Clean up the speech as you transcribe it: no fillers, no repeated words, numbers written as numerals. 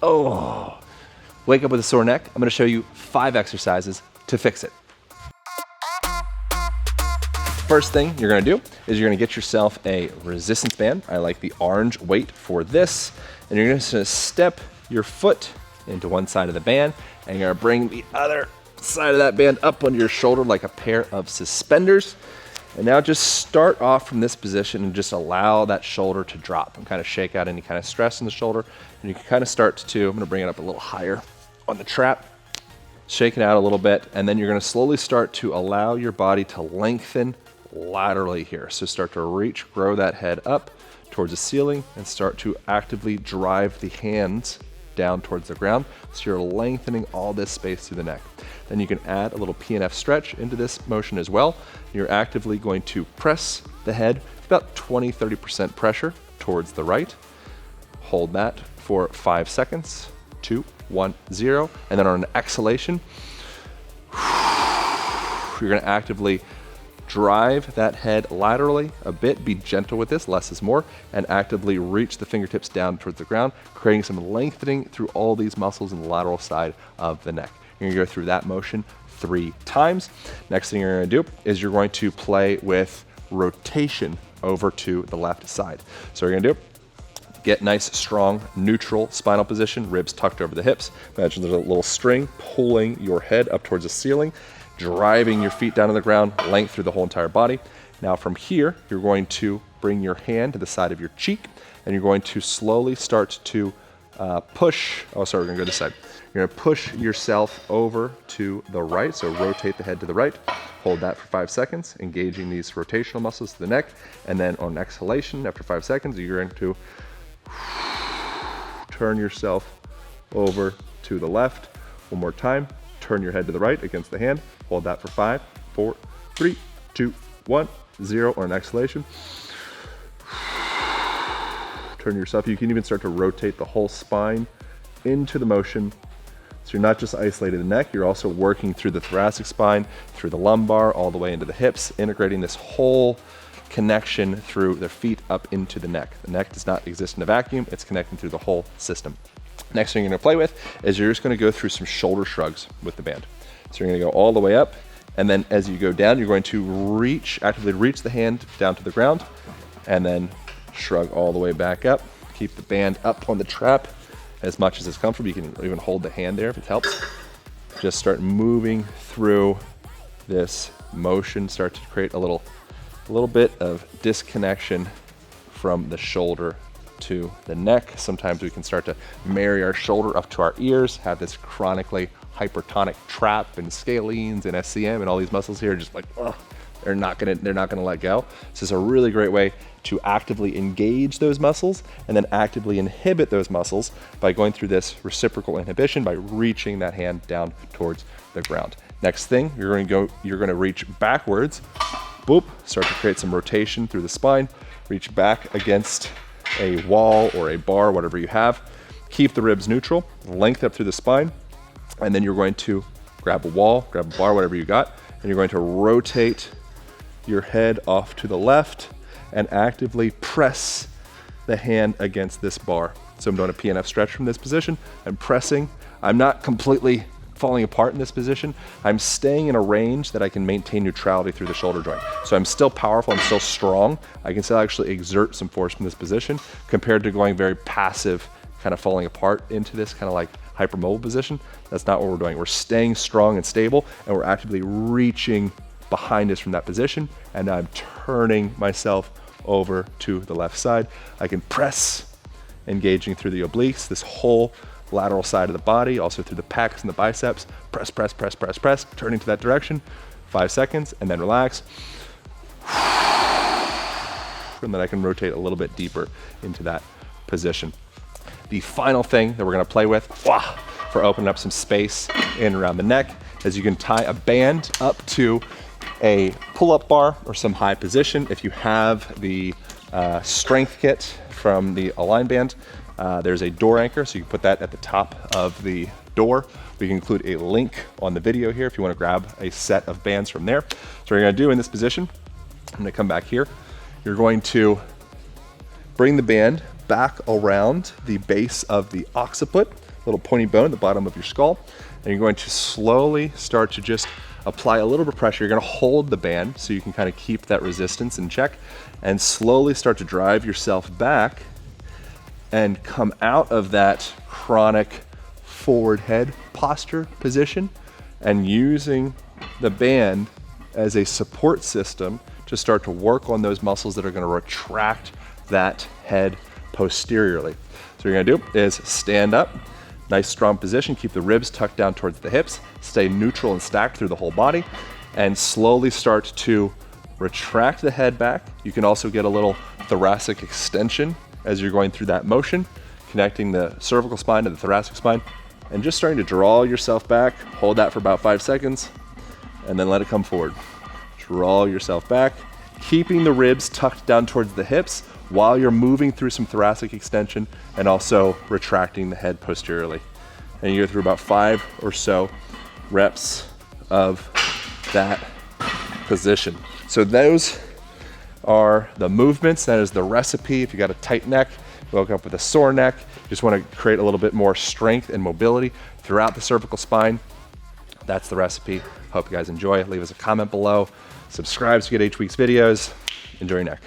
Oh, wake up with a sore neck? I'm gonna show you 5 exercises to fix it. First thing you're gonna do is you're gonna get yourself a resistance band. I like the orange weight for this. And you're just gonna step your foot into one side of the band, and you're gonna bring the other side of that band up under your shoulder like a pair of suspenders. And now just start off from this position and just allow that shoulder to drop and kind of shake out any kind of stress in the shoulder. And you can kind of start to, I'm gonna bring it up a little higher on the trap, shake it out a little bit, and then you're gonna slowly start to allow your body to lengthen laterally here. So start to reach, grow that head up towards the ceiling and start to actively drive the hands down towards the ground. So you're lengthening all this space through the neck. Then you can add a little PNF stretch into this motion as well. You're actively going to press the head about 20-30% pressure towards the right. Hold that for 5 seconds. 2, 1, 0. And then on an exhalation, you're going to actively drive that head laterally a bit. Be gentle with this, less is more, and actively reach the fingertips down towards the ground, creating some lengthening through all these muscles in the lateral side of the neck. You're gonna go through that motion 3 times. Next thing you're gonna do is you're going to play with rotation over to the left side. So what you're gonna do, get nice, strong, neutral spinal position, ribs tucked over the hips. Imagine there's a little string pulling your head up towards the ceiling, driving your feet down to the ground, length through the whole entire body. Now from here, you're going to bring your hand to the side of your cheek, and you're going to slowly start to push, oh sorry, we're gonna go this side. You're gonna push yourself over to the right, so rotate the head to the right. Hold that for 5 seconds, engaging these rotational muscles to the neck, and then on exhalation, after 5 seconds, you're going to turn yourself over to the left. One more time, turn your head to the right against the hand. Hold that for 5, 4, 3, 2, 1, 0 on an exhalation. Turn yourself. You can even start to rotate the whole spine into the motion. So you're not just isolating the neck, you're also working through the thoracic spine, through the lumbar, all the way into the hips, integrating this whole connection through the feet up into the neck. The neck does not exist in a vacuum, it's connecting through the whole system. Next thing you're gonna play with is you're just gonna go through some shoulder shrugs with the band. So you're gonna go all the way up, and then as you go down, you're going to actively reach the hand down to the ground, and then shrug all the way back up. Keep the band up on the trap as much as it's comfortable. You can even hold the hand there if it helps. Just start moving through this motion, start to create a little bit of disconnection from the shoulder to the neck. Sometimes we can start to marry our shoulder up to our ears, have this chronically hypertonic trap and scalenes and SCM and all these muscles here just like, oh, they're not gonna let go. So it's a really great way to actively engage those muscles and then actively inhibit those muscles by going through this reciprocal inhibition by reaching that hand down towards the ground. Next thing, you're gonna reach backwards, boop, start to create some rotation through the spine, reach back against a wall or a bar, whatever you have. Keep the ribs neutral, length up through the spine, and then you're going to grab a wall, grab a bar, whatever you got, and you're going to rotate your head off to the left and actively press the hand against this bar. So I'm doing a PNF stretch from this position. I'm pressing. I'm not completely falling apart in this position. I'm staying in a range that I can maintain neutrality through the shoulder joint. So I'm still powerful, I'm still strong. I can still actually exert some force from this position compared to going very passive, kind of falling apart into this kind of like hypermobile position. That's not what we're doing. We're staying strong and stable, and we're actively reaching behind us from that position. And now I'm turning myself over to the left side. I can press, engaging through the obliques, this whole lateral side of the body, also through the pecs and the biceps. Press, press, press, press, press, turning to that direction. 5 seconds, and then relax. And then I can rotate a little bit deeper into that position. The final thing that we're gonna play with for opening up some space in and around the neck is you can tie a band up to a pull-up bar or some high position. If you have the strength kit from the Align band, there's a door anchor, so you can put that at the top of the door. We can include a link on the video here if you want to grab a set of bands from there. So what you're going to do in this position, I'm going to come back here. You're going to bring the band back around the base of the occiput, little pointy bone at the bottom of your skull. And you're going to slowly start to just apply a little bit of pressure. You're gonna hold the band so you can kind of keep that resistance in check and slowly start to drive yourself back and come out of that chronic forward head posture position and using the band as a support system to start to work on those muscles that are gonna retract that head posteriorly. So what you're gonna do is stand up, nice strong position, keep the ribs tucked down towards the hips, stay neutral and stacked through the whole body, and slowly start to retract the head back. You can also get a little thoracic extension as you're going through that motion, connecting the cervical spine to the thoracic spine, and just starting to draw yourself back. Hold that for about 5 seconds, and then let it come forward. Draw yourself back, keeping the ribs tucked down towards the hips while you're moving through some thoracic extension and also retracting the head posteriorly. And you go through about 5 or so reps of that position. So those are the movements. That is the recipe. If you got a tight neck, you woke up with a sore neck, you just want to create a little bit more strength and mobility throughout the cervical spine, that's the recipe. Hope you guys enjoy. Leave us a comment below. Subscribe so you get each week's videos. Enjoy your neck.